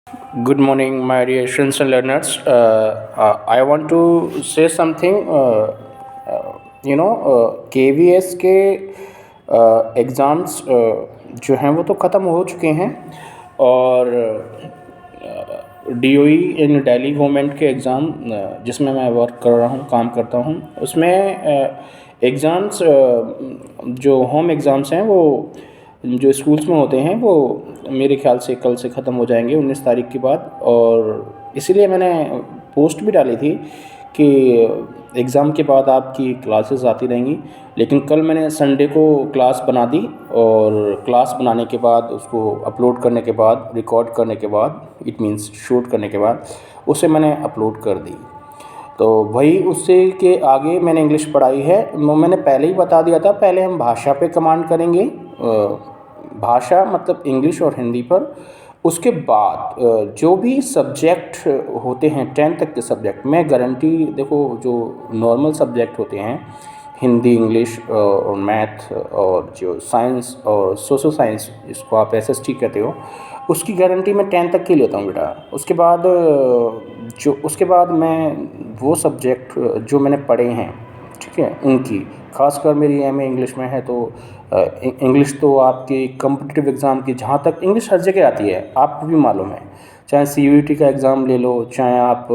Good morning, my dear students and learners. I want to say something. KVS के exams जो हैं वो तो ख़त्म हो चुके हैं और DOE इन दिल्ली गवर्नमेंट के एग्ज़ाम जिसमें मैं वर्क कर रहा हूँ, काम करता हूँ, उसमें एग्ज़ाम्स जो होम एग्ज़ाम्स हैं वो जो स्कूल्स में होते हैं वो मेरे ख्याल से कल से ख़त्म हो जाएंगे 19 तारीख के बाद। और इसीलिए मैंने पोस्ट भी डाली थी कि एग्ज़ाम के बाद आपकी क्लासेस आती रहेंगी। लेकिन कल मैंने संडे को क्लास बना दी और क्लास बनाने के बाद उसको अपलोड करने के बाद, रिकॉर्ड करने के बाद, इट मीन्स शूट करने के बाद उसे मैंने अपलोड कर दी। तो वही उससे के आगे मैंने इंग्लिश पढ़ाई है। मैंने पहले ही बता दिया था, पहले हम भाषा पे कमांड करेंगे, भाषा मतलब इंग्लिश और हिंदी पर। उसके बाद जो भी सब्जेक्ट होते हैं 10th तक के सब्जेक्ट, मैं गारंटी, देखो जो नॉर्मल सब्जेक्ट होते हैं हिंदी, इंग्लिश और मैथ और जो साइंस और सोशल साइंस, जिसको आप SST कहते हो, उसकी गारंटी मैं 10th तक की लेता हूँ बेटा। उसके बाद मैं वो सब्जेक्ट जो मैंने पढ़े हैं, ठीक है, उनकी, खासकर मेरी MA इंग्लिश में है, तो इंग्लिश तो आपकी कॉम्पिटिटिव एग्ज़ाम की, जहाँ तक इंग्लिश हर जगह आती है, आपको भी मालूम है। चाहे CUET का एग्ज़ाम ले लो, चाहे आप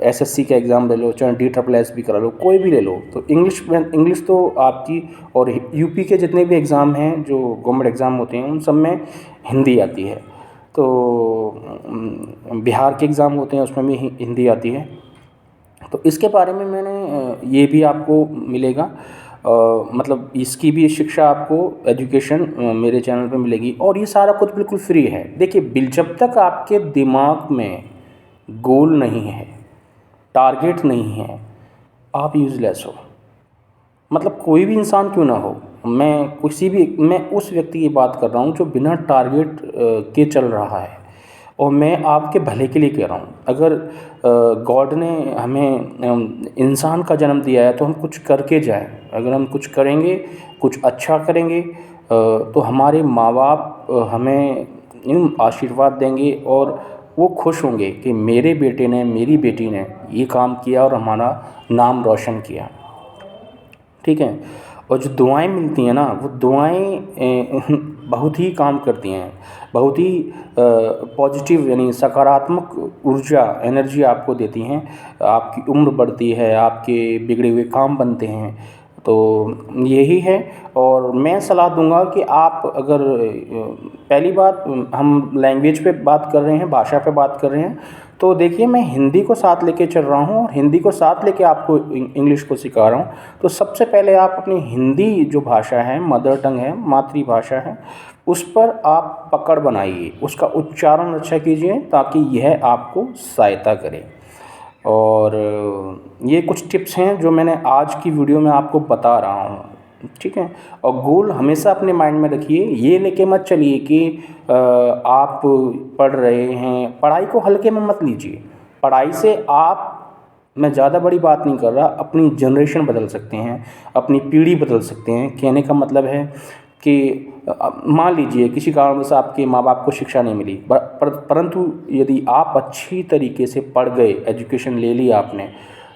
SSC का एग्ज़ाम ले लो, चाहे DSSS भी करा लो, कोई भी ले लो, तो इंग्लिश तो आपकी, और UP के जितने भी एग्ज़ाम हैं जो गवर्नमेंट एग्ज़ाम होते हैं उन सब में हिंदी आती है। तो बिहार के एग्ज़ाम होते हैं उसमें भी हिंदी आती है। तो इसके बारे में मैंने ये भी आपको मिलेगा, मतलब इसकी भी शिक्षा आपको, एजुकेशन मेरे चैनल पे मिलेगी। और ये सारा कुछ बिल्कुल फ्री है। देखिए, जब तक आपके दिमाग में गोल नहीं है, टारगेट नहीं है, आप यूज़लेस हो। मतलब कोई भी इंसान क्यों ना हो, मैं उस व्यक्ति की बात कर रहा हूँ जो बिना टारगेट के चल रहा है, और मैं आपके भले के लिए कह रहा हूँ। अगर गॉड ने हमें इंसान का जन्म दिया है तो हम कुछ करके जाएं। अगर हम कुछ करेंगे, कुछ अच्छा करेंगे, तो हमारे माँ बाप हमें आशीर्वाद देंगे और वो खुश होंगे कि मेरे बेटे ने, मेरी बेटी ने ये काम किया और हमारा नाम रोशन किया, ठीक है। और जो दुआएं मिलती हैं ना, वो दुआएं बहुत ही काम करती हैं, बहुत ही पॉजिटिव, यानी सकारात्मक ऊर्जा, एनर्जी आपको देती हैं। आपकी उम्र बढ़ती है, आपके बिगड़े हुए काम बनते हैं। तो यही है। और मैं सलाह दूंगा कि आप अगर पहली बात, हम लैंग्वेज पे बात कर रहे हैं, भाषा पे बात कर रहे हैं, तो देखिए मैं हिंदी को साथ लेके चल रहा हूँ और हिंदी को साथ लेके आपको इंग्लिश को सिखा रहा हूँ। तो सबसे पहले आप अपनी हिंदी जो भाषा है, मदर टंग है, मातृभाषा है, उस पर आप पकड़ बनाइए, उसका उच्चारण अच्छा कीजिए ताकि यह आपको सहायता करे। और ये कुछ टिप्स हैं जो मैंने आज की वीडियो में आपको बता रहा हूँ, ठीक है। और गोल हमेशा अपने माइंड में रखिए, ये लेके मत चलिए कि आप पढ़ रहे हैं, पढ़ाई को हल्के में मत लीजिए। पढ़ाई से आप, मैं ज़्यादा बड़ी बात नहीं कर रहा, अपनी जनरेशन बदल सकते हैं, अपनी पीढ़ी बदल सकते हैं। कहने का मतलब है कि मान लीजिए किसी कारणवश आपके माँ बाप को शिक्षा नहीं मिली, परंतु यदि आप अच्छी तरीके से पढ़ गए, एजुकेशन ले लिया आपने,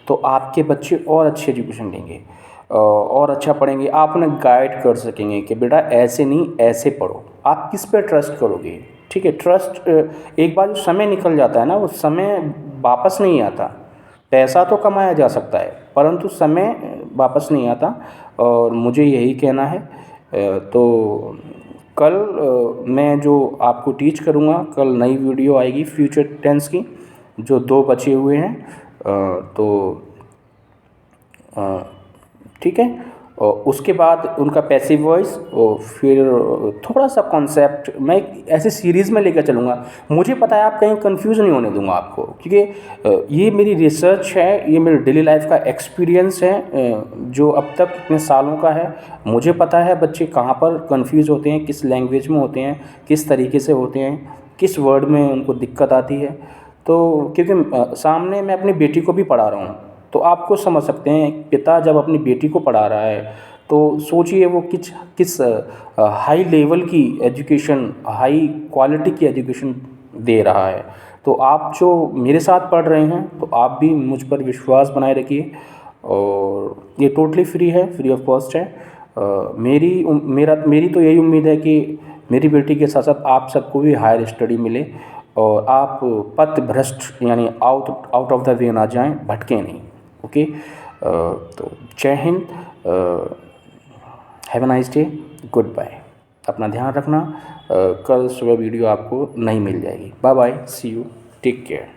तो आपके बच्चे और अच्छी एजुकेशन लेंगे और अच्छा पढ़ेंगे। आप उन्हें गाइड कर सकेंगे कि बेटा ऐसे नहीं, ऐसे पढ़ो। आप किस पे ट्रस्ट करोगे, ठीक है। ट्रस्ट, एक बार जो समय निकल जाता है ना, वो समय वापस नहीं आता। पैसा तो कमाया जा सकता है, परंतु समय वापस नहीं आता। और मुझे यही कहना है। तो कल मैं जो आपको टीच करूँगा, कल नई वीडियो आएगी फ्यूचर टेंस की, जो 2 बचे हुए हैं। तो ठीक है। और उसके बाद उनका पैसिव वॉइस, और फिर थोड़ा सा कॉन्सेप्ट मैं एक ऐसे सीरीज़ में लेकर चलूँगा। मुझे पता है आप कहीं कंफ्यूज नहीं होने दूंगा आपको, क्योंकि ये मेरी रिसर्च है, ये मेरी डेली लाइफ का एक्सपीरियंस है, जो अब तक इतने सालों का है। मुझे पता है बच्चे कहाँ पर कंफ्यूज होते हैं, किस लैंग्वेज में होते हैं, किस तरीके से होते हैं, किस वर्ड में उनको दिक्कत आती है। तो क्योंकि सामने मैं अपनी बेटी को भी पढ़ा रहा हूँ, तो आपको समझ सकते हैं, एक पिता जब अपनी बेटी को पढ़ा रहा है तो सोचिए वो किस हाई लेवल की एजुकेशन, हाई क्वालिटी की एजुकेशन दे रहा है। तो आप जो मेरे साथ पढ़ रहे हैं तो आप भी मुझ पर विश्वास बनाए रखिए, और ये टोटली फ्री है, फ्री ऑफ कॉस्ट है। मेरी तो यही उम्मीद है कि मेरी बेटी के साथ साथ आप सबको भी हायर स्टडी मिले और आप पथ भ्रष्ट यानी आउट ऑफ द वे ना जाएं, भटके नहीं। ओके, तो जय हिंद, have a nice day, goodbye. अपना ध्यान रखना, कल सुबह वीडियो आपको नहीं मिल जाएगी। Bye bye, see you, take care.